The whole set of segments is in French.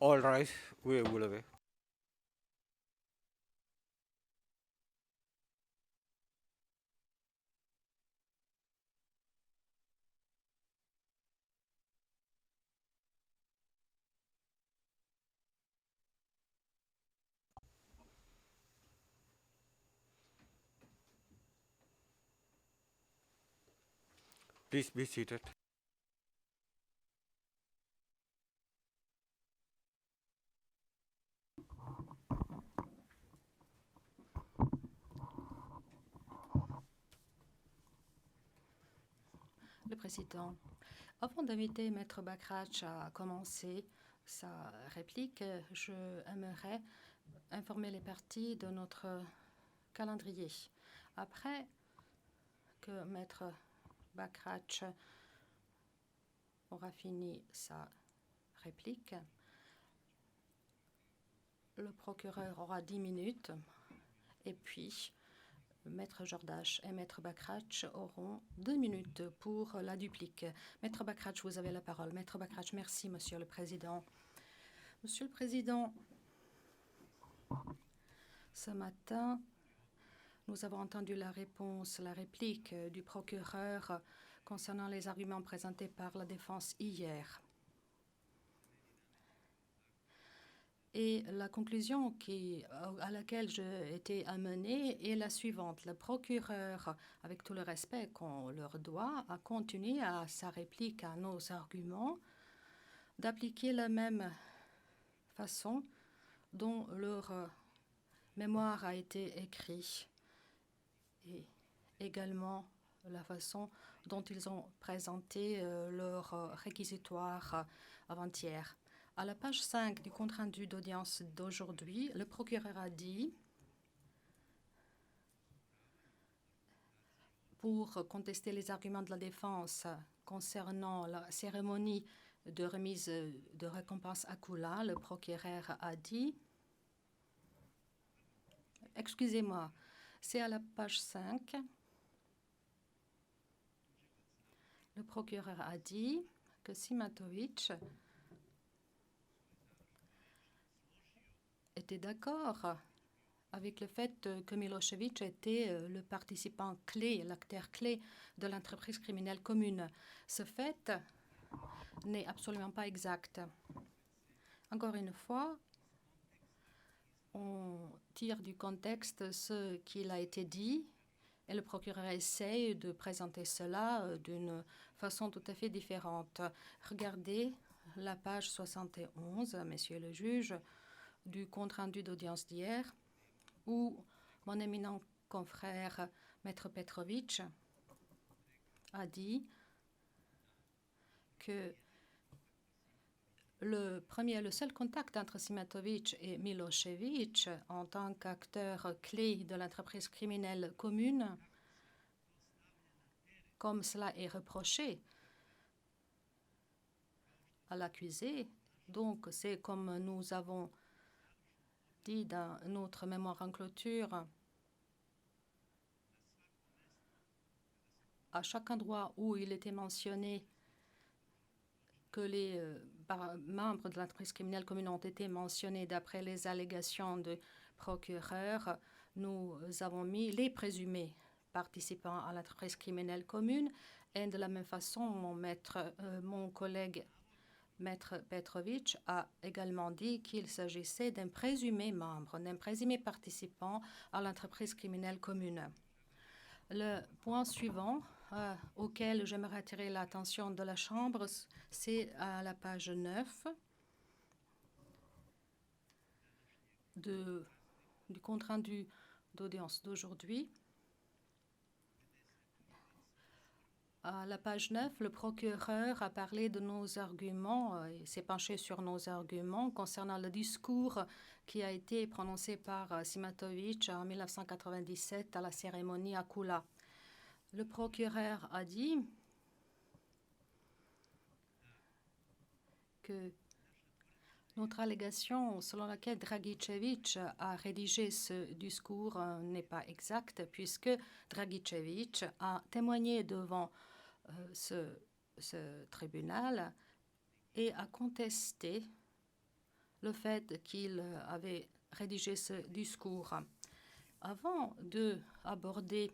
All right, oui, vous l'avez. Please be seated. Le président, avant d'inviter Maître Bakrach à commencer sa réplique, je aimerais informer les parties de notre calendrier. Après que Maître Bakrach aura fini sa réplique, le procureur aura 10 minutes et puis Maître Jordache et Maître Bakrach auront 2 minutes pour la duplique. Maître Bakrach, vous avez la parole. Maître Bakrach, merci, Monsieur le Président. Monsieur le Président, ce matin, nous avons entendu la réplique du procureur concernant les arguments présentés par la défense hier. Et la conclusion à laquelle j'ai été amenée est la suivante. Le procureur, avec tout le respect qu'on leur doit, a continué à sa réplique à nos arguments d'appliquer la même façon dont leur mémoire a été écrite et également la façon dont ils ont présenté leur réquisitoire avant-hier. À la page 5 du compte-rendu d'audience d'aujourd'hui, le procureur a dit, pour contester les arguments de la défense concernant la cérémonie de remise de récompense à Kula, le procureur a dit, excusez-moi, c'est à la page 5, le procureur a dit que Simatovic était d'accord avec le fait que Milosevic était le participant clé, l'acteur clé de l'entreprise criminelle commune. Ce fait n'est absolument pas exact. Encore une fois, on tire du contexte ce qu'il a été dit et le procureur essaye de présenter cela d'une façon tout à fait différente. Regardez la page 71, messieurs le juge, du compte-rendu d'audience d'hier, où mon éminent confrère Maître Petrovic a dit que le seul contact entre Simatovic et Milosevic en tant qu'acteur clé de l'entreprise criminelle commune, comme cela est reproché à l'accusé, donc c'est comme nous avons dit dans notre mémoire en clôture, à chaque endroit où il était mentionné que les membres de l'entreprise criminelle commune ont été mentionnés d'après les allégations du procureur, nous avons mis les présumés participants à l'entreprise criminelle commune. Et de la même façon, mon collègue Maître Petrovic a également dit qu'il s'agissait d'un présumé membre, d'un présumé participant à l'entreprise criminelle commune. Le point suivant auquel j'aimerais attirer l'attention de la Chambre, c'est à la page 9 du compte-rendu d'audience d'aujourd'hui. À la page 9, le procureur a parlé de nos arguments, il s'est penché sur nos arguments concernant le discours qui a été prononcé par Simatovic en 1997 à la cérémonie à Kula. Le procureur a dit que notre allégation selon laquelle Dragicevic a rédigé ce discours n'est pas exacte puisque Dragicevic a témoigné devant ce tribunal et a contesté le fait qu'il avait rédigé ce discours. Avant d'aborder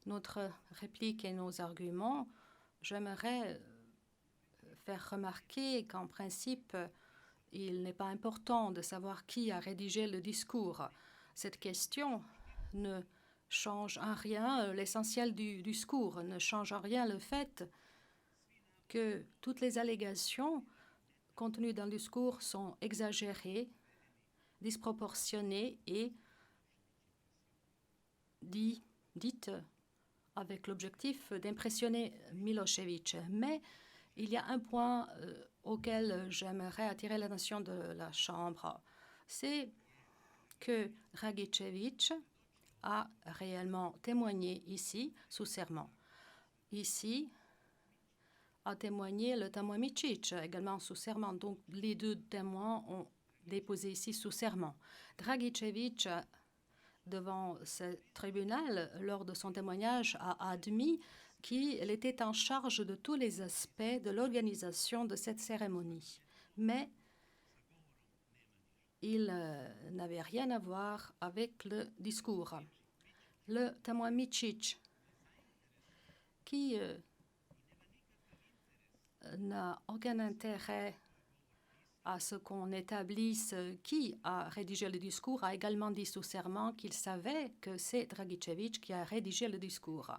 notre réplique et nos arguments, j'aimerais faire remarquer qu'en principe, il n'est pas important de savoir qui a rédigé le discours. Cette question ne change en rien l'essentiel du discours, ne change en rien le fait que toutes les allégations contenues dans le discours sont exagérées, disproportionnées et dites avec l'objectif d'impressionner Milošević. Mais il y a un point auquel j'aimerais attirer l'attention de la Chambre. C'est que Dragičević a réellement témoigné ici sous serment. Ici a témoigné le témoin Mičić, également sous serment. Donc les deux témoins ont déposé ici sous serment. Dragičević, devant ce tribunal, lors de son témoignage, a admis qu'il était en charge de tous les aspects de l'organisation de cette cérémonie. Mais il n'avait rien à voir avec le discours. Le témoin Mičić, qui n'a aucun intérêt à ce qu'on établisse qui a rédigé le discours, a également dit sous serment qu'il savait que c'est Dragičević qui a rédigé le discours.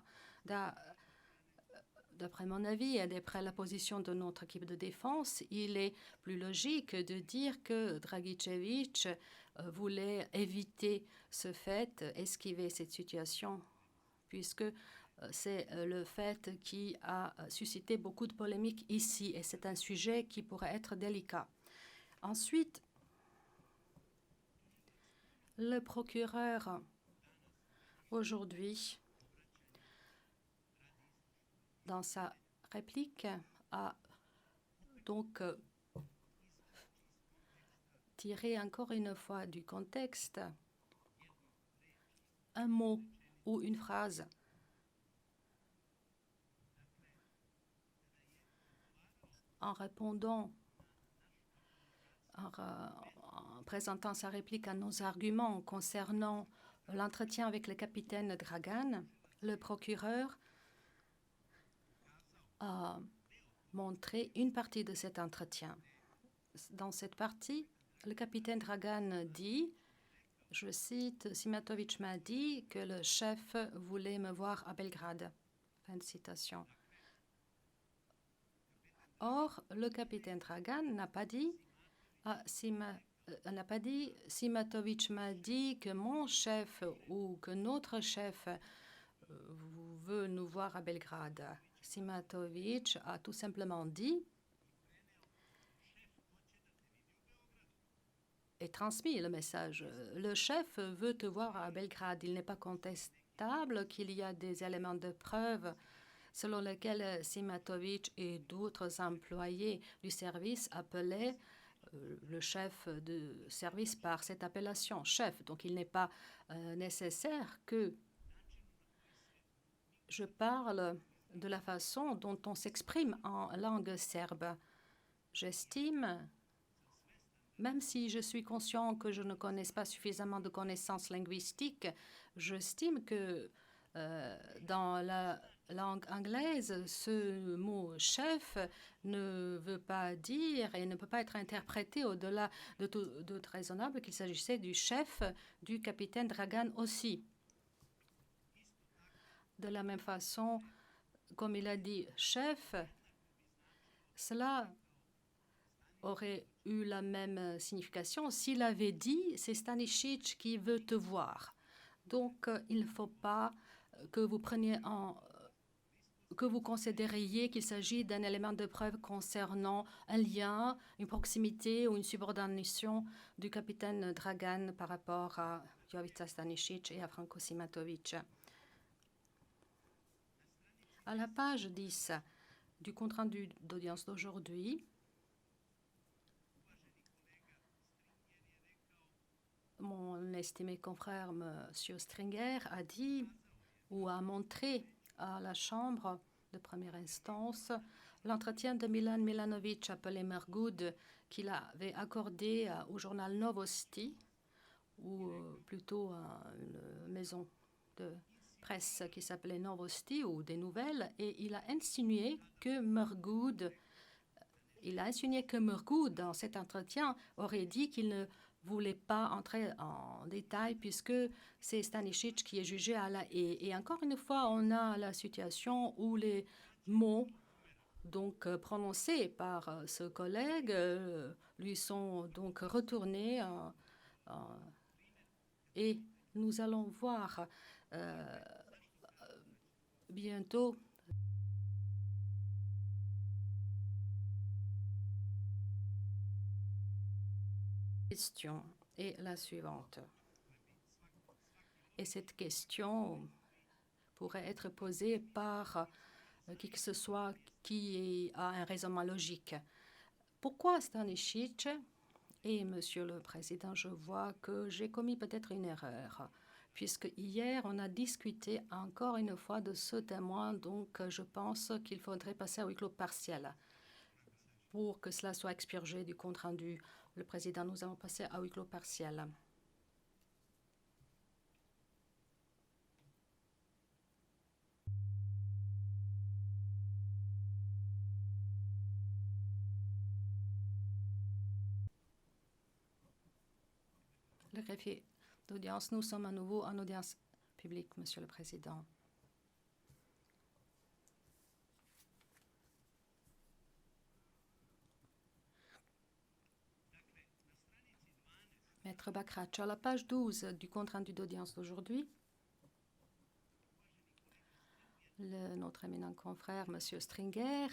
D'après mon avis et d'après la position de notre équipe de défense, il est plus logique de dire que Dragičević voulait éviter ce fait, esquiver cette situation, puisque c'est le fait qui a suscité beaucoup de polémiques ici, et c'est un sujet qui pourrait être délicat. Ensuite, le procureur, aujourd'hui, dans sa réplique, a donc tiré encore une fois du contexte un mot ou une phrase en répondant, en présentant sa réplique à nos arguments concernant l'entretien avec le capitaine Dragan. Le procureur a montré une partie de cet entretien. Dans cette partie, le capitaine Dragan dit, je cite, Simatović m'a dit que le chef voulait me voir à Belgrade. Fin de citation. Or, le capitaine Dragan n'a pas dit, Simatović m'a dit que mon chef ou que notre chef veut nous voir à Belgrade. Simatović a tout simplement dit et transmis le message. Le chef veut te voir à Belgrade. Il n'est pas contestable qu'il y a des éléments de preuve selon lesquels Simatović et d'autres employés du service appelaient le chef de service par cette appellation, chef. Donc il n'est pas nécessaire que je parle de la façon dont on s'exprime en langue serbe. J'estime, même si je suis conscient que je ne connais pas suffisamment de connaissances linguistiques, j'estime que dans la langue anglaise, ce mot chef ne veut pas dire et ne peut pas être interprété au-delà de tout raisonnable qu'il s'agissait du chef du capitaine Dragan aussi. De la même façon, comme il a dit chef, cela aurait eu la même signification s'il avait dit c'est Stanisic qui veut te voir. Donc il ne faut pas que vous que vous considériez qu'il s'agit d'un élément de preuve concernant un lien, une proximité ou une subordination du capitaine Dragan par rapport à Jovica Stanisic et à Franco Simatović. À la page 10 du compte-rendu d'audience d'aujourd'hui, mon estimé confrère M. Stringer a dit ou a montré à la Chambre de première instance L'entretien de Milan Milanovic, appelé Mergoud, qu'il avait accordé au journal Novosti, ou plutôt à une maison de presse qui s'appelait Novosti, ou des nouvelles, et il a insinué que Mergoud, dans cet entretien, aurait dit qu'il ne voulait pas entrer en détail puisque c'est Stanisic qui est jugé à La Haye. Et encore une fois, on a la situation où les mots donc prononcés par ce collègue lui sont donc retournés et nous allons voir bientôt la question est la suivante. Et cette question pourrait être posée par qui que ce soit qui a un raisonnement logique. Pourquoi Stanisic? Et Monsieur le Président, je vois que j'ai commis peut-être une erreur, puisque hier, on a discuté encore une fois de ce témoin, donc je pense qu'il faudrait passer à huis clos partiel pour que cela soit expurgé du compte-rendu. Le Président, nous allons passer à huis clos partiel. Le greffier d'audience, nous sommes à nouveau en audience publique, Monsieur le Président. Maître Bakrach, à la page 12 du compte-rendu d'audience d'aujourd'hui, notre éminent confrère, Monsieur Stringer,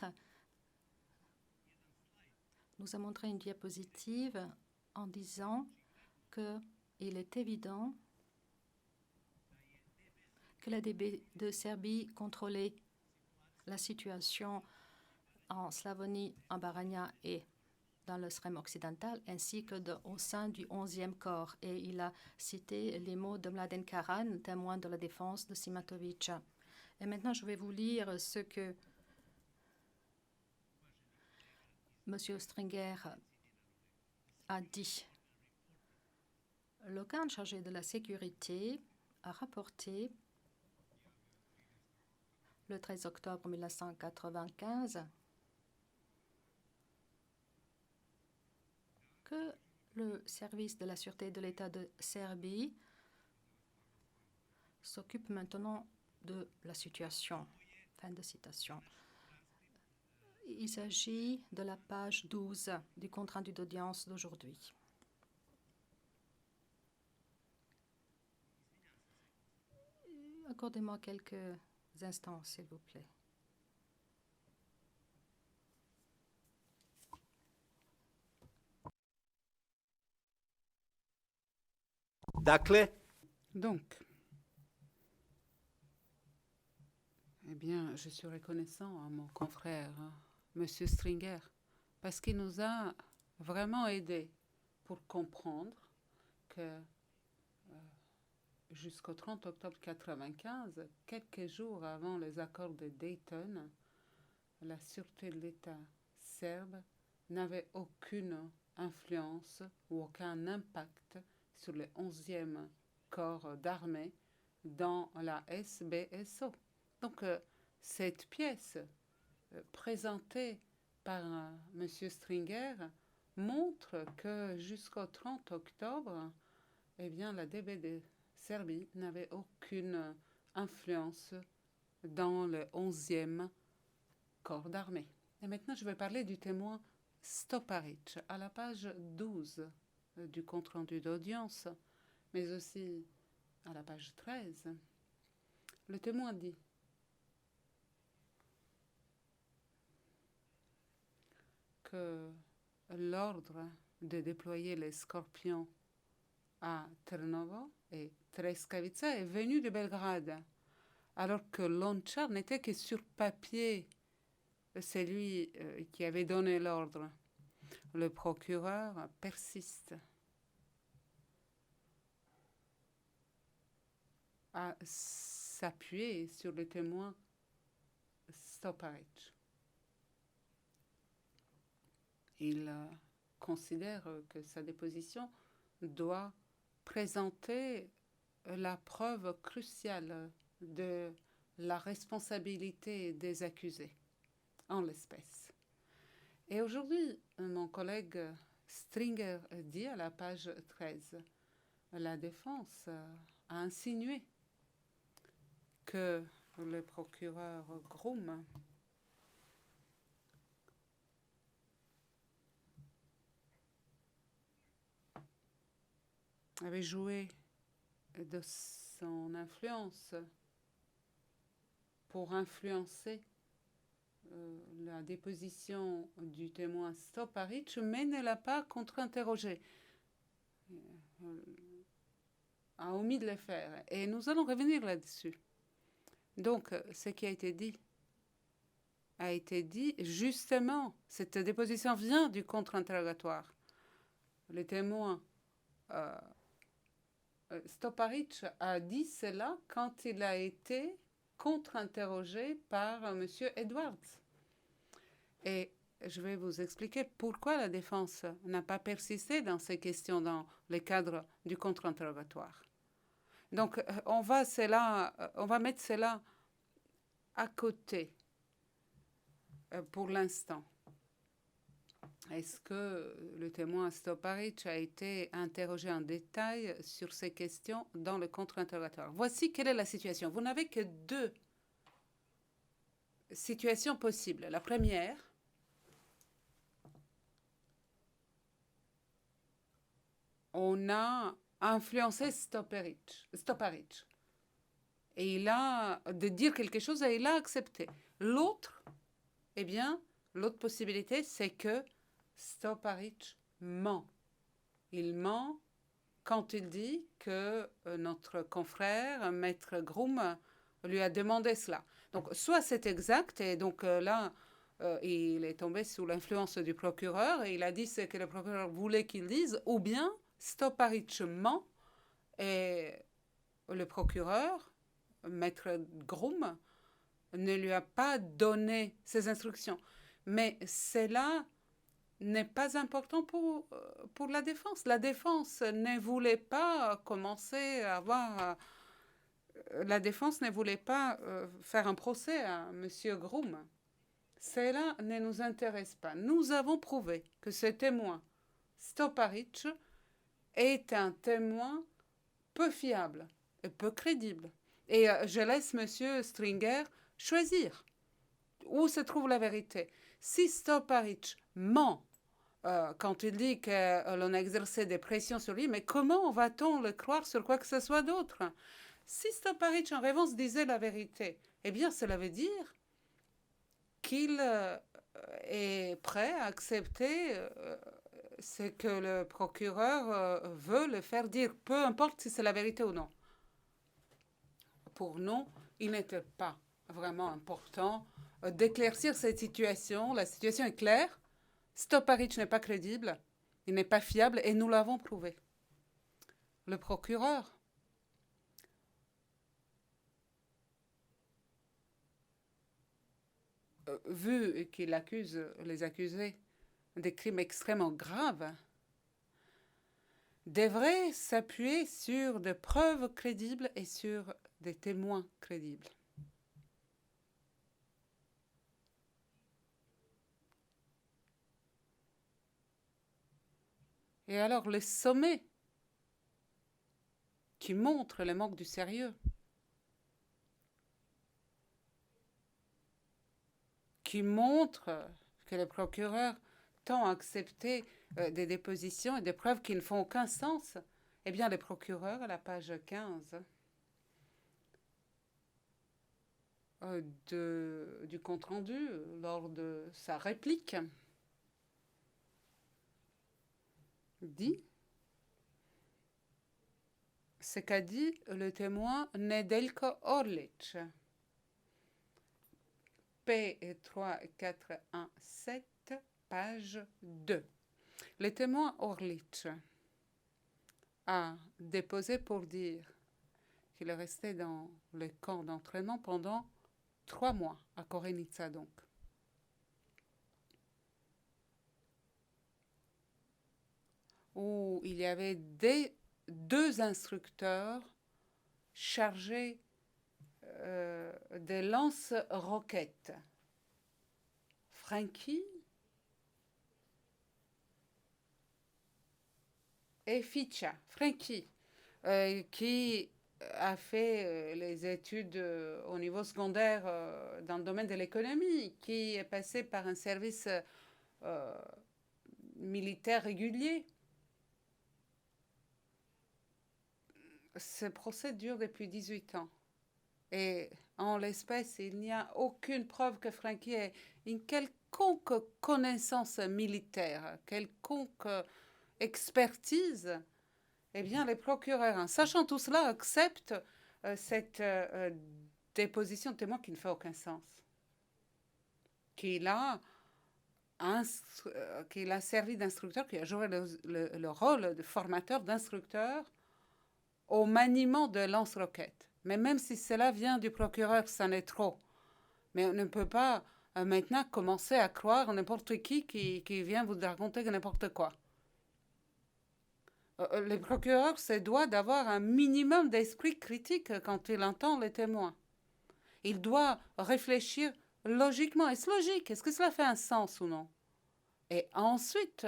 nous a montré une diapositive en disant qu'il est évident que la DB de Serbie contrôlait la situation en Slavonie, en Baranya et dans le Srem occidental, ainsi que au sein du 11e corps. Et il a cité les mots de Mladen Karan, témoin de la défense de Simatovic. Et maintenant, je vais vous lire ce que M. Stringer a dit. L'organe chargé de la sécurité a rapporté le 13 octobre 1995 que le service de la sûreté de l'État de Serbie s'occupe maintenant de la situation. Fin de citation. Il s'agit de la page 12 du compte-rendu d'audience d'aujourd'hui. Accordez-moi quelques instants, s'il vous plaît. Donc, eh bien, je suis reconnaissant à mon confrère, Monsieur Stringer, parce qu'il nous a vraiment aidés pour comprendre que jusqu'au 30 octobre 1995, quelques jours avant les accords de Dayton, la sûreté de l'État serbe n'avait aucune influence ou aucun impact sur le 11e corps d'armée dans la SBSO. Donc, cette pièce présentée par M. Stringer montre que jusqu'au 30 octobre, eh bien, la DB de Serbie n'avait aucune influence dans le 11e corps d'armée. Et maintenant, je vais parler du témoin Stoparic à la page 12 du compte-rendu d'audience, mais aussi à la page 13. Le témoin dit que l'ordre de déployer les scorpions à Trnovo et Treskavica est venu de Belgrade, alors que Lonchar n'était que sur papier celui qui avait donné l'ordre. Le procureur persiste à s'appuyer sur le témoin Stoparic. Il considère que sa déposition doit présenter la preuve cruciale de la responsabilité des accusés, en l'espèce. Et aujourd'hui, mon collègue Stringer dit à la page 13, la défense a insinué que le procureur Groom avait joué de son influence pour influencer la déposition du témoin Stoparic, mais ne l'a pas contre-interrogé, a omis de le faire. Et nous allons revenir là-dessus. Donc, ce qui a été dit justement, cette déposition vient du contre-interrogatoire. Le témoin Stoparic a dit cela quand il a été contre-interrogé par M. Edwards. Et je vais vous expliquer pourquoi la défense n'a pas persisté dans ces questions dans le cadre du contre-interrogatoire. Donc, on va mettre cela à côté pour l'instant. Est-ce que le témoin Stoparic a été interrogé en détail sur ces questions dans le contre-interrogatoire? Voici quelle est la situation. Vous n'avez que deux situations possibles. La première, on a influencé Stoparic. Et il a de dire quelque chose et il a accepté. L'autre, eh bien, l'autre possibilité, c'est que Stoparic ment. Il ment quand il dit que notre confrère, Maître Groom, lui a demandé cela. Donc, soit c'est exact, et donc là, il est tombé sous l'influence du procureur, et il a dit ce que le procureur voulait qu'il dise, ou bien Stoparic ment, et le procureur, Maître Groom, ne lui a pas donné ses instructions. Mais cela n'est pas important pour la défense. La défense ne voulait pas commencer à avoir... la défense ne voulait pas faire un procès à M. Groom. Cela ne nous intéresse pas. Nous avons prouvé que ce témoin, Stoparic, est un témoin peu fiable et peu crédible. Et je laisse M. Stringer choisir où se trouve la vérité. Si Stoparic ment quand il dit que l'on a exercé des pressions sur lui, mais comment va-t-on le croire sur quoi que ce soit d'autre? Si Stoparic en réponse disait la vérité, eh bien cela veut dire qu'il est prêt à accepter ce que le procureur veut le faire dire, peu importe si c'est la vérité ou non. Pour nous, il n'était pas vraiment important d'éclaircir cette situation. La situation est claire. Stoparic n'est pas crédible, il n'est pas fiable, et nous l'avons prouvé. Le procureur vu qu'il accuse les accusés des crimes extrêmement graves, devrait s'appuyer sur des preuves crédibles et sur des témoins crédibles. Et alors, les sommets qui montrent le manque du sérieux, qui montrent que le procureur tend à accepter des dépositions et des preuves qui ne font aucun sens, eh bien, le procureur, à la page 15 du compte-rendu, lors de sa réplique, dit ce qu'a dit le témoin Nedeljko Orlić. P3417, page 2. Le témoin Orlić a déposé pour dire qu'il est resté dans le camp d'entraînement pendant 3 mois, à Korenica donc. où il y avait deux instructeurs chargés des lance-roquettes. Frankie et Ficha. Frankie, qui a fait les études au niveau secondaire dans le domaine de l'économie, qui est passé par un service militaire régulier. Ce procès dure depuis 18 ans. Et en l'espèce, il n'y a aucune preuve que Frankie ait une quelconque connaissance militaire, quelconque expertise. Eh bien, les procureurs, en sachant tout cela, acceptent cette déposition de témoin qui ne fait aucun sens. Qu'il a servi d'instructeur, qui a joué le rôle de formateur, d'instructeur au maniement de lance-roquettes. Mais même si cela vient du procureur, ça n'est trop. Mais on ne peut pas maintenant commencer à croire n'importe qui vient vous raconter n'importe quoi. Le procureur se doit d'avoir un minimum d'esprit critique quand il entend les témoins. Il doit réfléchir logiquement. Est-ce logique? Est-ce que cela fait un sens ou non? Et ensuite,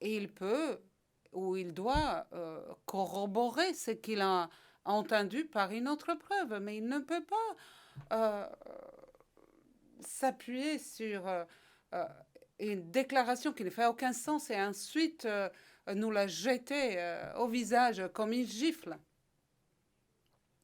il peut ou il doit corroborer ce qu'il a entendu par une autre preuve. Mais il ne peut pas s'appuyer sur une déclaration qui ne fait aucun sens et ensuite nous la jeter au visage comme une gifle.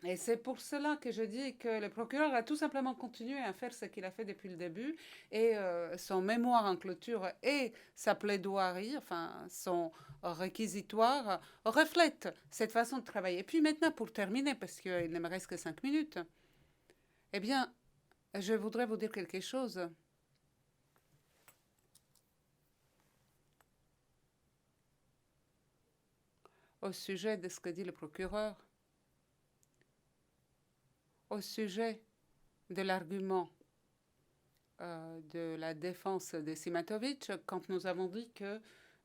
Et c'est pour cela que je dis que le procureur a tout simplement continué à faire ce qu'il a fait depuis le début et son mémoire en clôture et sa plaidoirie, enfin son réquisitoire, reflètent cette façon de travailler. Et puis maintenant, pour terminer, parce qu'il ne me reste que 5 minutes, eh bien, je voudrais vous dire quelque chose. Au sujet de ce que dit le procureur, au sujet de l'argument de la défense de Simatovic, quand nous avons dit que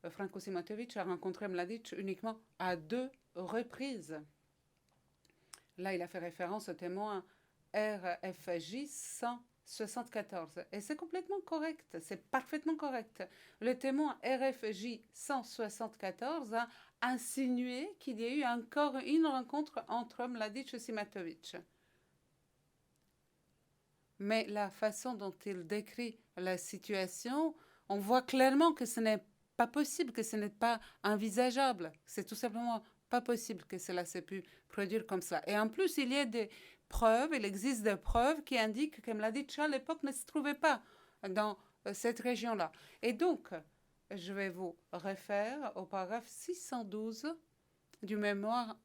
Franco Simatovic a rencontré Mladic uniquement à 2 reprises. Là, il a fait référence au témoin RFJ 174. Et c'est complètement correct, c'est parfaitement correct. Le témoin RFJ 174 a insinué qu'il y a eu encore une rencontre entre Mladic et Simatovic. Mais la façon dont il décrit la situation, on voit clairement que ce n'est pas possible, que ce n'est pas envisageable. C'est tout simplement pas possible que cela s'ait pu produire comme ça. Et en plus, il y a des preuves, il existe des preuves qui indiquent que Mladic à l'époque ne se trouvait pas dans cette région-là. Et donc, je vais vous référer au paragraphe 612 du mémoire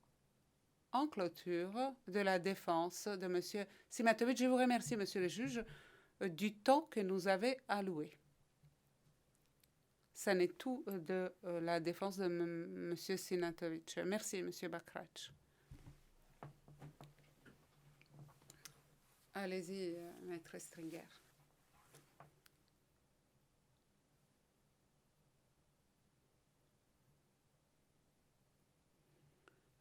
en clôture de la défense de M. Simatovic. Je vous remercie, Monsieur le juge, du temps que nous avez alloué. Ça n'est tout de la défense de M. Simatovic. Merci, M. Bakrach. Allez-y, Maître Stringer.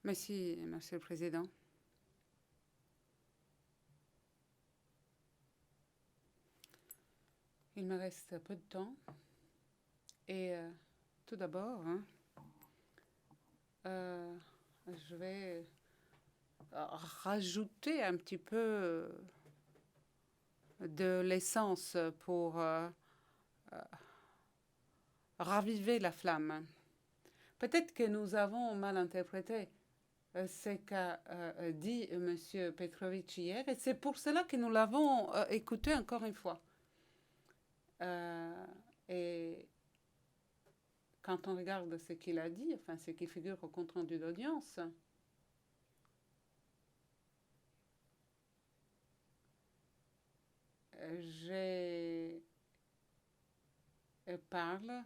Merci, Monsieur le Président. Il me reste peu de temps. Et tout d'abord, je vais rajouter un petit peu de l'essence pour raviver la flamme. Peut-être que nous avons mal interprété ce qu'a dit M. Petrovic hier, et c'est pour cela que nous l'avons écouté encore une fois. Et quand on regarde ce qu'il a dit, enfin ce qui figure au compte-rendu d'audience, je parle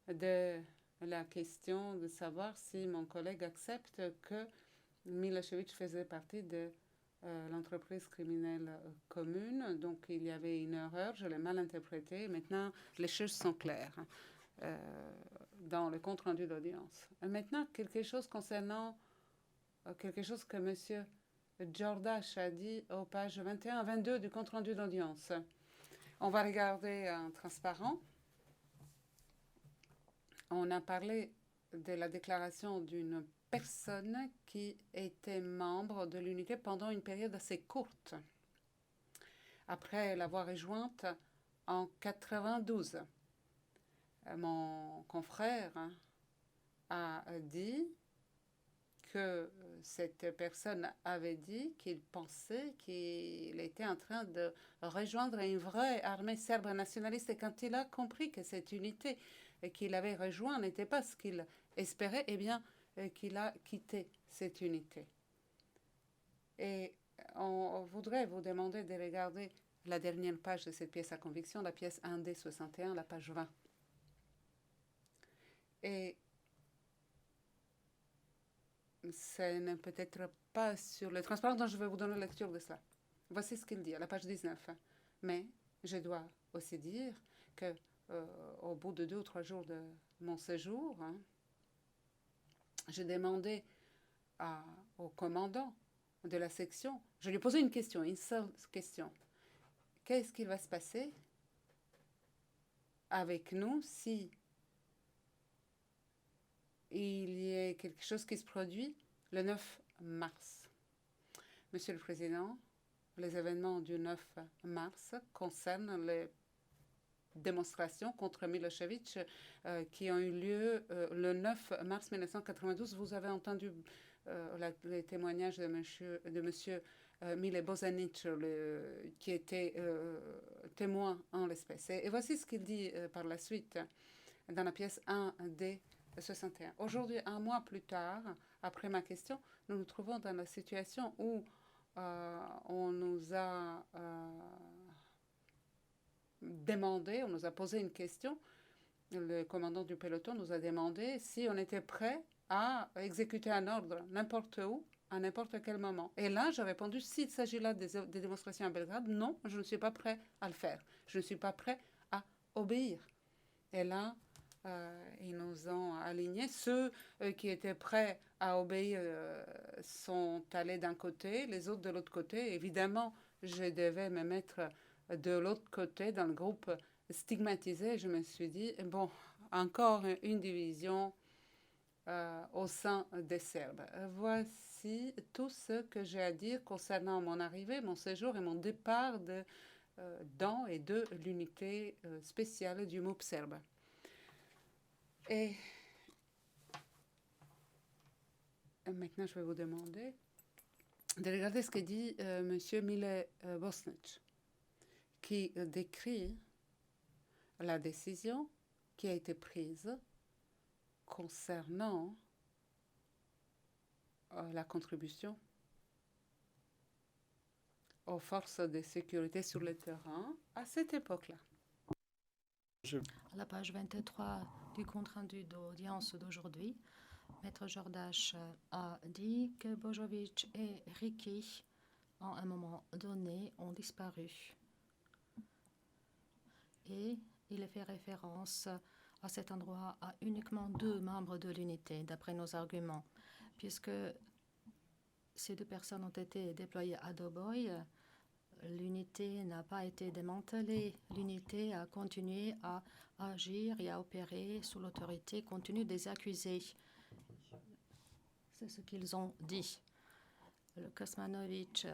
de la question de savoir si mon collègue accepte que Milosevic faisait partie de l'entreprise criminelle commune. Donc il y avait une erreur, je l'ai mal interprété. Maintenant, les choses sont claires. dans le compte-rendu d'audience. Maintenant, quelque chose concernant quelque chose que M. Jordache a dit aux pages 21 à 22 du compte-rendu d'audience. On va regarder en transparent. On a parlé de la déclaration d'une personne qui était membre de l'unité pendant une période assez courte, après l'avoir rejointe en 92. Mon confrère a dit que cette personne avait dit qu'il pensait qu'il était en train de rejoindre une vraie armée serbe nationaliste, et quand il a compris que cette unité qu'il avait rejointe n'était pas ce qu'il espérait, eh bien, qu'il a quitté cette unité. Et on voudrait vous demander de regarder la dernière page de cette pièce à conviction, la pièce 1D61, la page 20. Et ce n'est peut-être pas sur le transparent dont je vais vous donner la lecture de cela. Voici ce qu'il dit à la page 19. Mais je dois aussi dire que au bout de 2 ou 3 jours de mon séjour, j'ai demandé au commandant de la section, je lui ai posé une question, une seule question. Qu'est-ce qui va se passer avec nous si il y a quelque chose qui se produit le 9 mars. Monsieur le Président, les événements du 9 mars concernent les démonstrations contre Milosevic qui ont eu lieu le 9 mars 1992. Vous avez entendu les témoignages de monsieur Mile Bozanic, qui était témoin en l'espèce. Et voici ce qu'il dit par la suite dans la pièce 1D 61. Aujourd'hui, 1 mois plus tard, après ma question, nous nous trouvons dans la situation où on nous a demandé, on nous a posé une question. Le commandant du peloton nous a demandé si on était prêt à exécuter un ordre n'importe où, à n'importe quel moment. Et là, j'ai répondu, s'il s'agit là des démonstrations à Belgrade, non, je ne suis pas prêt à le faire. Je ne suis pas prêt à obéir. Et là, ils nous ont alignés. Ceux qui étaient prêts à obéir sont allés d'un côté, les autres de l'autre côté. Évidemment, je devais me mettre de l'autre côté, dans le groupe stigmatisé. Je me suis dit, bon, encore une division au sein des Serbes. Voici tout ce que j'ai à dire concernant mon arrivée, mon séjour et mon départ dans et de l'unité spéciale du MUP serbe. Et maintenant, je vais vous demander de regarder ce que dit M. Mile Bosnic, qui décrit la décision qui a été prise concernant la contribution aux forces de sécurité sur le terrain à cette époque-là. À la page 23 du compte-rendu d'audience d'aujourd'hui, Maître Jordache a dit que Bojovic et Riki, à un moment donné, ont disparu. Et il a fait référence à cet endroit à uniquement 2 membres de l'unité, d'après nos arguments. Puisque ces 2 personnes ont été déployées à Doboj, l'unité n'a pas été démantelée. L'unité a continué à agir et à opérer sous l'autorité continue des accusés. C'est ce qu'ils ont dit. Le Kosmanovic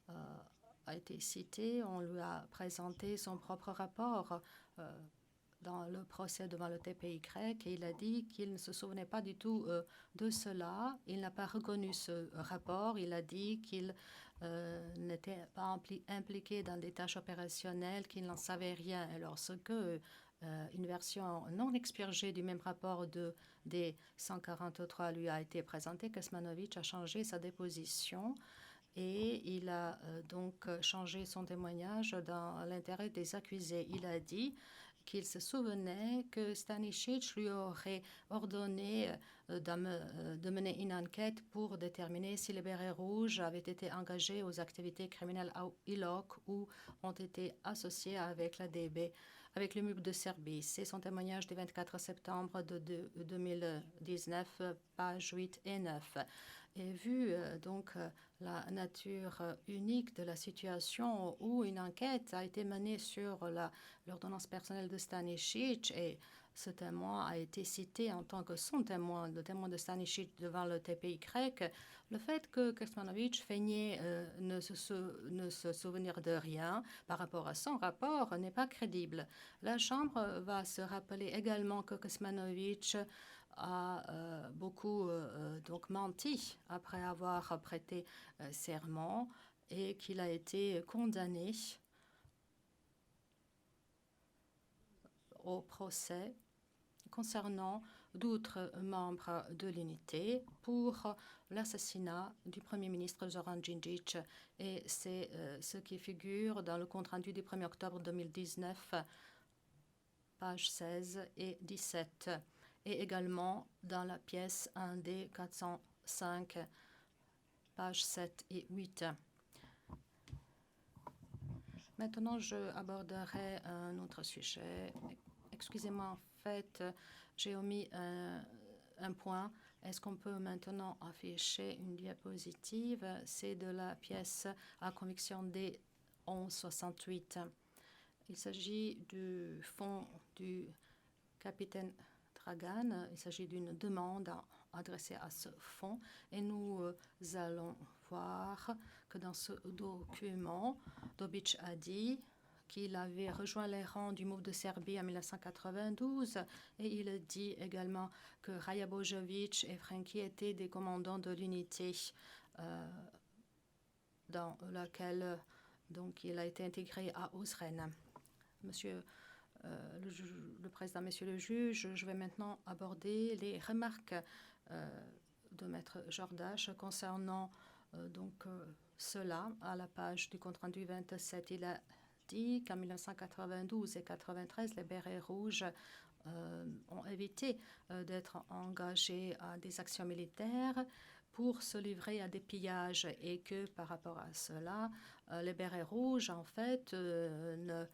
a été cité. On lui a présenté son propre rapport dans le procès devant le TPY et il a dit qu'il ne se souvenait pas du tout de cela. Il n'a pas reconnu ce rapport. Il a dit qu'il n'était pas impliqué dans des tâches opérationnelles, qu'il n'en savait rien. Et lorsque une version non expurgée du même rapport de D143 lui a été présentée, Kosmanovic a changé sa déposition et il a donc changé son témoignage dans l'intérêt des accusés. Il a dit qu'il se souvenait que Stanisic lui aurait ordonné de mener une enquête pour déterminer si les bérets rouges avaient été engagés aux activités criminelles à Ilok ou ont été associés avec la DB. avec le MUP de Serbie. C'est son témoignage du 24 septembre de 2019, pages 8 et 9. Et vu la nature unique de la situation où une enquête a été menée sur l'ordonnance personnelle de Stanisic et ce témoin a été cité en tant que son témoin, le témoin de Stanisic devant le TPY, le fait que Krsmanovic feignait ne se souvenir de rien par rapport à son rapport n'est pas crédible. La Chambre va se rappeler également que Krsmanovic a beaucoup menti après avoir prêté serment et qu'il a été condamné au procès concernant d'autres membres de l'unité pour l'assassinat du Premier ministre Zoran Djindjic. Et c'est ce qui figure dans le compte-rendu du 1er octobre 2019, pages 16 et 17, et également dans la pièce 1D 405, pages 7 et 8. Maintenant, je aborderai un autre sujet. Excusez-moi, en fait, j'ai omis un point. Est-ce qu'on peut maintenant afficher une diapositive? C'est de la pièce à conviction D 1168. Il s'agit du fonds du capitaine Dragan. Il s'agit d'une demande adressée à ce fonds et nous allons voir que dans ce document, Dobic a dit qu'il avait rejoint les rangs du MUP de Serbie en 1992 et il dit également que Raja Bojovic et Franki étaient des commandants de l'unité dans laquelle il a été intégré à Ozren. Monsieur le Président, Monsieur le Juge, je vais maintenant aborder les remarques de Maître Jordache concernant cela à la page du compte-rendu 27. Il a dit qu'en 1992 et 1993, les bérets rouges ont évité d'être engagés à des actions militaires pour se livrer à des pillages et que par rapport à cela, les bérets rouges, en fait, ne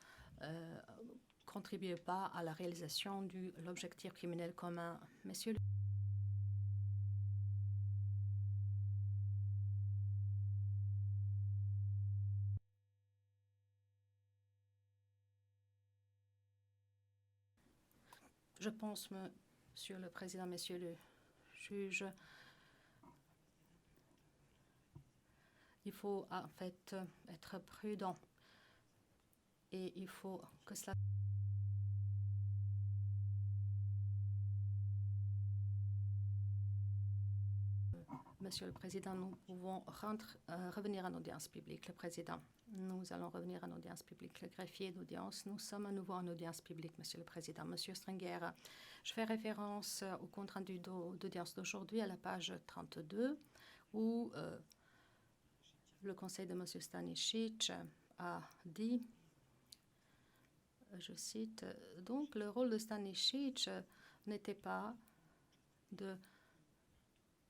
contribuaient pas à la réalisation de l'objectif criminel commun. Monsieur Je pense, Monsieur le Président, Monsieur le Juge, il faut en fait être prudent et il faut que cela... Monsieur le Président, nous pouvons revenir en audience publique. Le Président, nous allons revenir en audience publique. Le greffier d'audience, nous sommes à nouveau en audience publique, Monsieur le Président. Monsieur Stringer, je fais référence au compte-rendu d'audience d'aujourd'hui à la page 32 où le conseil de Monsieur Stanisic a dit, je cite, donc le rôle de Stanisic n'était pas de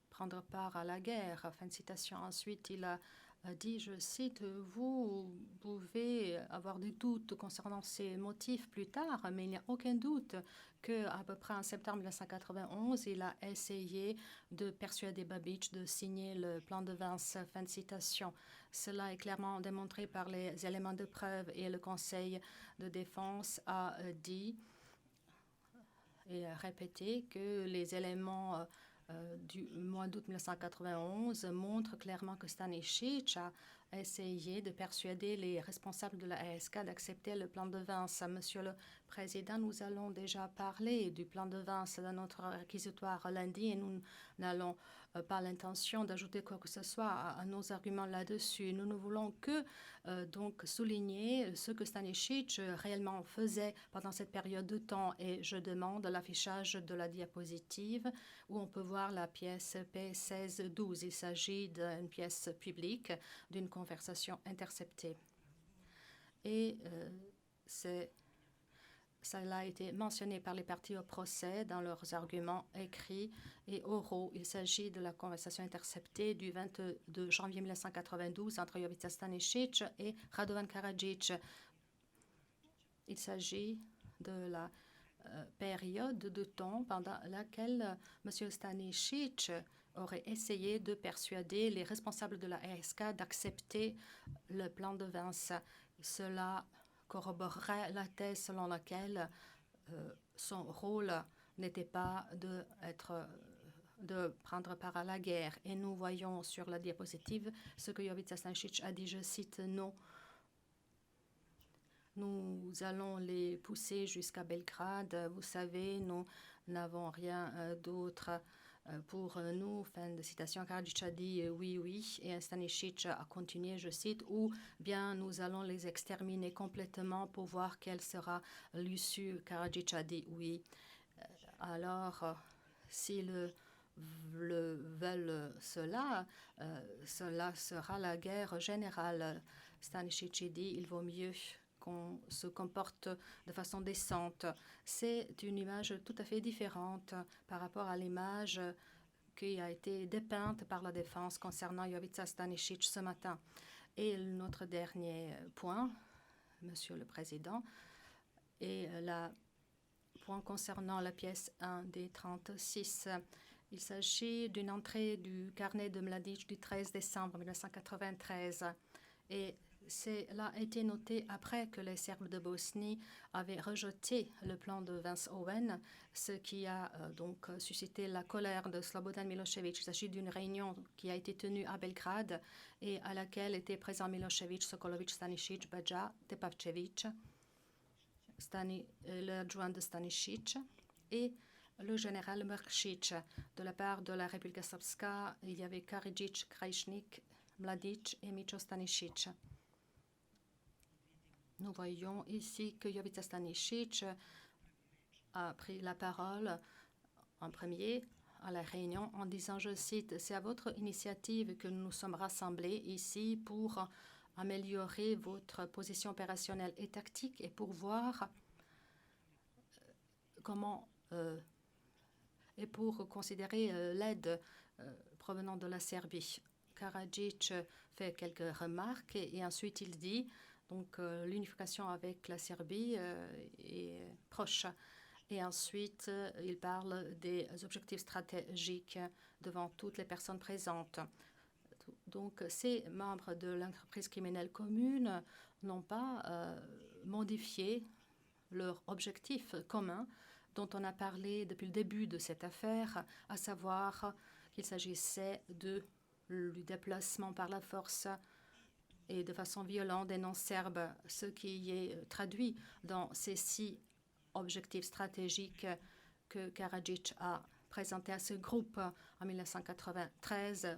prendre part à la guerre. Fin de citation. Ensuite, il a dit, je cite, vous pouvez avoir des doutes concernant ces motifs plus tard, mais il n'y a aucun doute qu'à peu près en septembre 1991, il a essayé de persuader Babic de signer le plan de Vance. Fin de citation. Cela est clairement démontré par les éléments de preuve et le Conseil de défense a dit et a répété que les éléments du mois d'août 1991 montre clairement que Stanisic a essayé de persuader les responsables de la ASK d'accepter le plan de Vance. Monsieur le Président, nous allons déjà parler du plan de Vance dans notre réquisitoire lundi et nous n'allons pas l'intention d'ajouter quoi que ce soit à nos arguments là-dessus. Nous ne voulons que souligner ce que Stanisic réellement faisait pendant cette période de temps et je demande l'affichage de la diapositive où on peut voir la pièce P1612. Il s'agit d'une pièce publique d'une conversation interceptée. Et cela a été mentionné par les parties au procès dans leurs arguments écrits et oraux. Il s'agit de la conversation interceptée du 22 janvier 1992 entre Jovica Stanisic et Radovan Karadzic. Il s'agit de la période de temps pendant laquelle M. Stanisic aurait essayé de persuader les responsables de la RSK d'accepter le plan de Vance. Cela corroborerait la thèse selon laquelle son rôle n'était pas de prendre part à la guerre. Et nous voyons sur la diapositive ce que Jovica Stanisic a dit, je cite, nous allons les pousser jusqu'à Belgrade. Vous savez, nous n'avons rien d'autre pour nous. Fin de citation. Karadzic a dit oui, oui. Et Stanisic a continué, je cite, ou bien nous allons les exterminer complètement pour voir quelle sera l'issue. Karadzic a dit oui. Alors, s'ils veulent cela, cela sera la guerre générale. Stanisic dit il vaut mieux qu'on se comporte de façon décente. C'est une image tout à fait différente par rapport à l'image qui a été dépeinte par la défense concernant Jovica Stanisic ce matin. Et notre dernier point, Monsieur le Président, est le point concernant la pièce 1 des 36. Il s'agit d'une entrée du carnet de Mladic du 13 décembre 1993. Et cela a été noté après que les Serbes de Bosnie avaient rejeté le plan de Vance-Owen, ce qui a donc suscité la colère de Slobodan Milošević. Il s'agit d'une réunion qui a été tenue à Belgrade et à laquelle étaient présents Milošević, Sokolović, Stanisic, Badja, Tepavčević, l'adjoint de Stanisic et le général Mrkšić. De la part de la République Srpska, il y avait Karadžić, Krajišnik, Mladic et Micho Stanisic. Nous voyons ici que Jovica Stanisic a pris la parole en premier à la réunion en disant, je cite, « C'est à votre initiative que nous nous sommes rassemblés ici pour améliorer votre position opérationnelle et tactique et pour voir comment et pour considérer l'aide provenant de la Serbie. » Karadzic fait quelques remarques et ensuite il dit donc l'unification avec la Serbie est proche. Et ensuite, il parle des objectifs stratégiques devant toutes les personnes présentes. Donc, ces membres de l'entreprise criminelle commune n'ont pas modifié leur objectif commun dont on a parlé depuis le début de cette affaire, à savoir qu'il s'agissait du déplacement par la force et de façon violente des non-serbes, ce qui est traduit dans ces 6 objectifs stratégiques que Karadzic a présentés à ce groupe en 1993,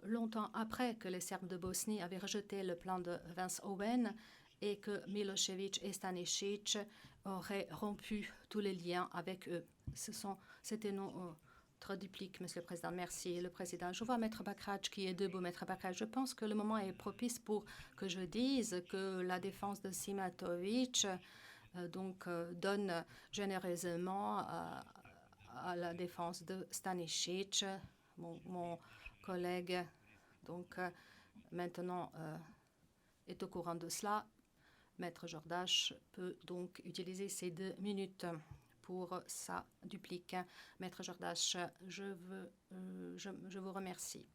longtemps après que les Serbes de Bosnie avaient rejeté le plan de Vance-Owen et que Milošević et Stanisic auraient rompu tous les liens avec eux. C'était notre duplique, Monsieur le Président. Merci, le Président. Je vois Maître Bakrač qui est debout. Maître Bakrač, je pense que le moment est propice pour que je dise que la défense de Simatovic donne généreusement à la défense de Stanisic. Mon collègue, maintenant est au courant de cela. Maître Jordache peut donc utiliser ces 2 minutes pour sa duplique. Maître Jordache, je vous remercie.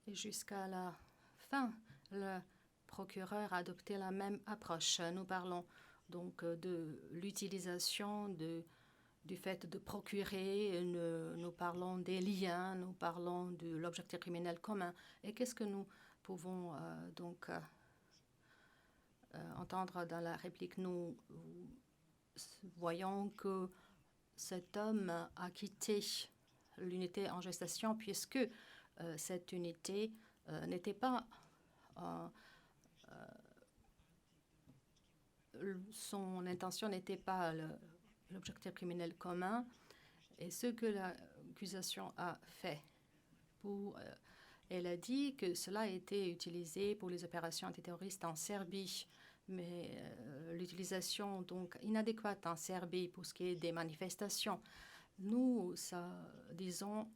Et jusqu'à la fin, le procureur a adopté la même approche. Nous parlons donc de l'utilisation du fait de procurer, nous parlons des liens, nous parlons de l'objectif criminel commun. Et qu'est-ce que nous pouvons entendre dans la réplique? Nous voyons que cet homme a quitté l'unité en gestation puisque cette unité n'était pas son intention n'était pas l'objectif criminel commun. Et ce que l'accusation a fait, elle a dit que cela a été utilisé pour les opérations antiterroristes en Serbie, mais l'utilisation donc inadéquate en Serbie pour ce qui est des manifestations. Nous disons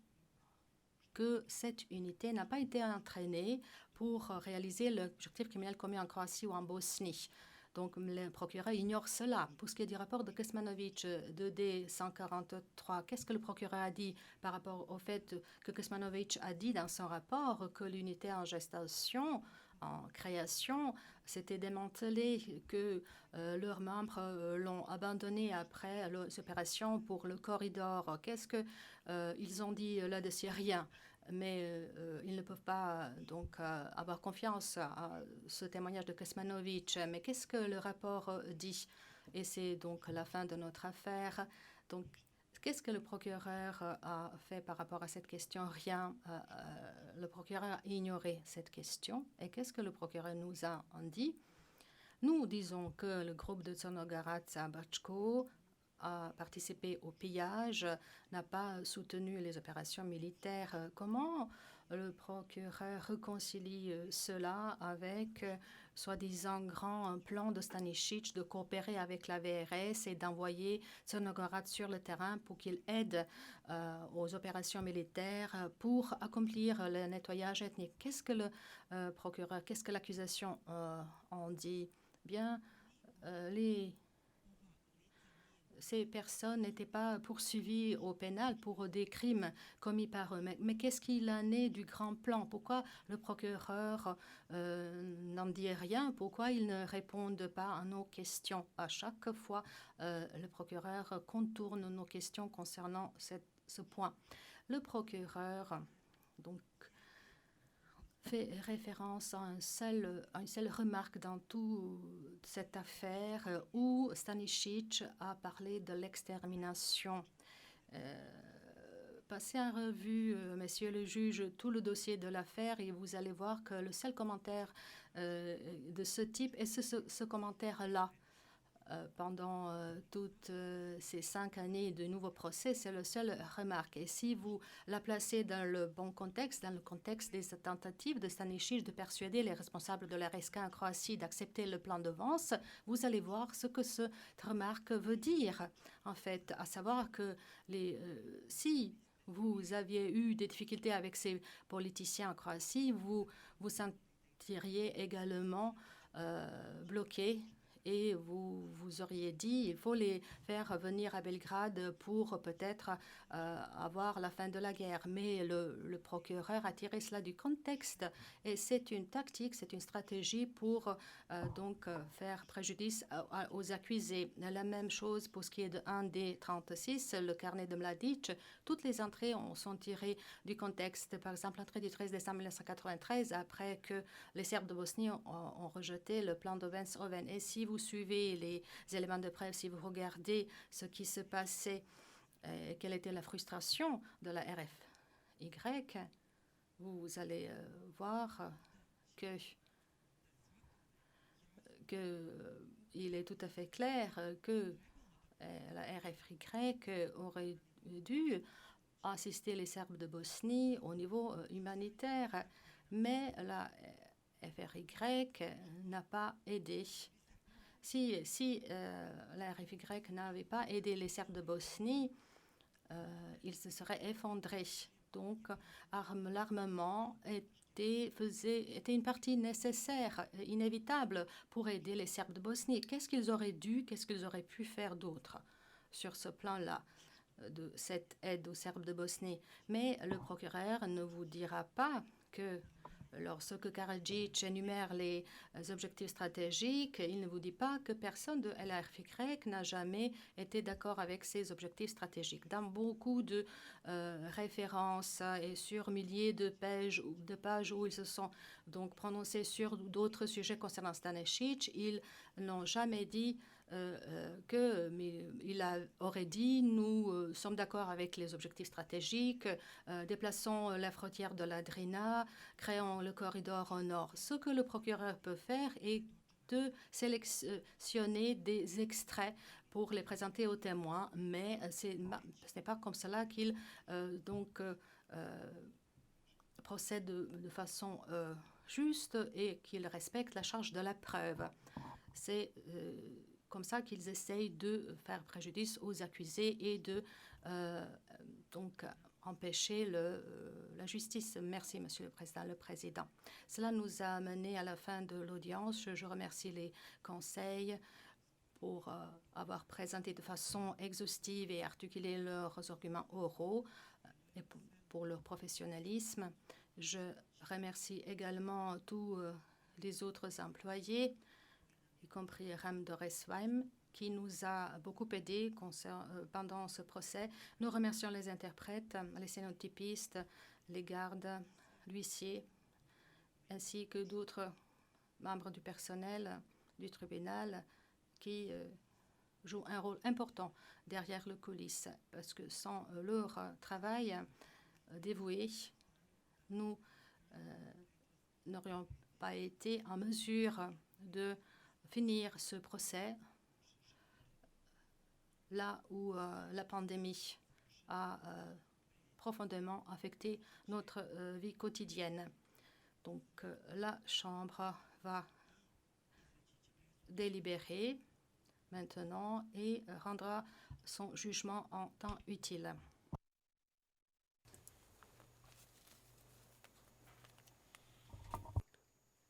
que cette unité n'a pas été entraînée pour réaliser l'objectif criminel commun en Croatie ou en Bosnie. Donc, le procureur ignore cela. Pour ce qui est du rapport de Kecmanovic de D143, qu'est-ce que le procureur a dit par rapport au fait que Kecmanovic a dit dans son rapport que l'unité en gestation, en création, s'était démantelée, que leurs membres l'ont abandonnée après les opérations pour le corridor? Qu'est-ce qu'ils ont dit là-dessus? Rien. Mais ils ne peuvent pas donc avoir confiance à ce témoignage de Kecmanovic. Mais qu'est-ce que le rapport dit? Et c'est donc la fin de notre affaire. Donc, qu'est-ce que le procureur a fait par rapport à cette question? Rien. Le procureur a ignoré cette question. Et qu'est-ce que le procureur nous a dit? Nous disons que le groupe de Tsarnogaratz-Bachko a participé au pillage, n'a pas soutenu les opérations militaires. Comment le procureur réconcilie cela avec soi-disant grand plan de Stanisic de coopérer avec la VRS et d'envoyer Tsarnogaratz sur le terrain pour qu'il aide aux opérations militaires pour accomplir le nettoyage ethnique? Qu'est-ce que le procureur, qu'est-ce que l'accusation en dit? Bien, ces personnes n'étaient pas poursuivies au pénal pour des crimes commis par eux. Mais qu'est-ce qu'il en est du grand plan? Pourquoi le procureur n'en dit rien? Pourquoi il ne répond pas à nos questions? À chaque fois, le procureur contourne nos questions concernant ce point. Le procureur, donc, fait référence à une seule remarque dans toute cette affaire où Stanisic a parlé de l'extermination. Passez en revue, messieurs les juges, tout le dossier de l'affaire et vous allez voir que le seul commentaire de ce type est ce commentaire-là. Pendant toutes ces 5 années de nouveaux procès, c'est la seule remarque. Et si vous la placez dans le bon contexte, dans le contexte des tentatives de Stanisic de persuader les responsables de la RSK en Croatie d'accepter le plan de Vance, vous allez voir ce que cette remarque veut dire, en fait, à savoir que si vous aviez eu des difficultés avec ces politiciens en Croatie, vous vous sentiriez également bloqué. Et vous auriez dit il faut les faire venir à Belgrade pour peut-être avoir la fin de la guerre. Mais le procureur a tiré cela du contexte et c'est une tactique, c'est une stratégie pour donc faire préjudice aux accusés. La même chose pour ce qui est de 1D36, le carnet de Mladic. Toutes les entrées sont tirées du contexte. Par exemple, l'entrée du 13 décembre 1993, après que les Serbes de Bosnie ont rejeté le plan de Vance-Oven. Et si vous suivez les éléments de preuve, si vous regardez ce qui se passait, quelle était la frustration de la RFY, vous allez voir que il est tout à fait clair que la RFY aurait dû assister les Serbes de Bosnie au niveau humanitaire, mais la FRY n'a pas aidé. Si la RFY n'avait pas aidé les Serbes de Bosnie, ils se seraient effondrés. Donc, l'armement était une partie nécessaire, inévitable pour aider les Serbes de Bosnie. Qu'est-ce qu'ils auraient dû, qu'est-ce qu'ils auraient pu faire d'autre sur ce plan-là, de cette aide aux Serbes de Bosnie? Mais le procureur ne vous dira pas que lorsque Karadzic énumère les objectifs stratégiques, il ne vous dit pas que personne de LRFY n'a jamais été d'accord avec ces objectifs stratégiques. Dans beaucoup de références et sur milliers de pages où ils se sont donc prononcés sur d'autres sujets concernant Stanisic, ils n'ont jamais dit qu'il aurait dit nous sommes d'accord avec les objectifs stratégiques, déplaçons la frontière de la Drina, créons le corridor au nord. Ce que le procureur peut faire est de sélectionner des extraits pour les présenter aux témoins, mais ce n'est pas comme cela qu'il procède de façon juste et qu'il respecte la charge de la preuve. C'est comme ça qu'ils essayent de faire préjudice aux accusés et de donc empêcher la justice. Merci, Monsieur le Président. Cela nous a amené à la fin de l'audience. Je remercie les conseils pour avoir présenté de façon exhaustive et articulé leurs arguments oraux et pour leur professionnalisme. Je remercie également tous les autres employés, y compris Ram Doresheim, qui nous a beaucoup aidés pendant ce procès. Nous remercions les interprètes, les scénotypistes, les gardes, l'huissier, ainsi que d'autres membres du personnel du tribunal qui jouent un rôle important derrière le coulisses, parce que sans leur travail dévoué, nous n'aurions pas été en mesure de finir ce procès là où la pandémie a profondément affecté notre vie quotidienne. Donc la Chambre va délibérer maintenant et rendra son jugement en temps utile.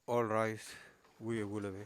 All rise. Oui, vous l'avez.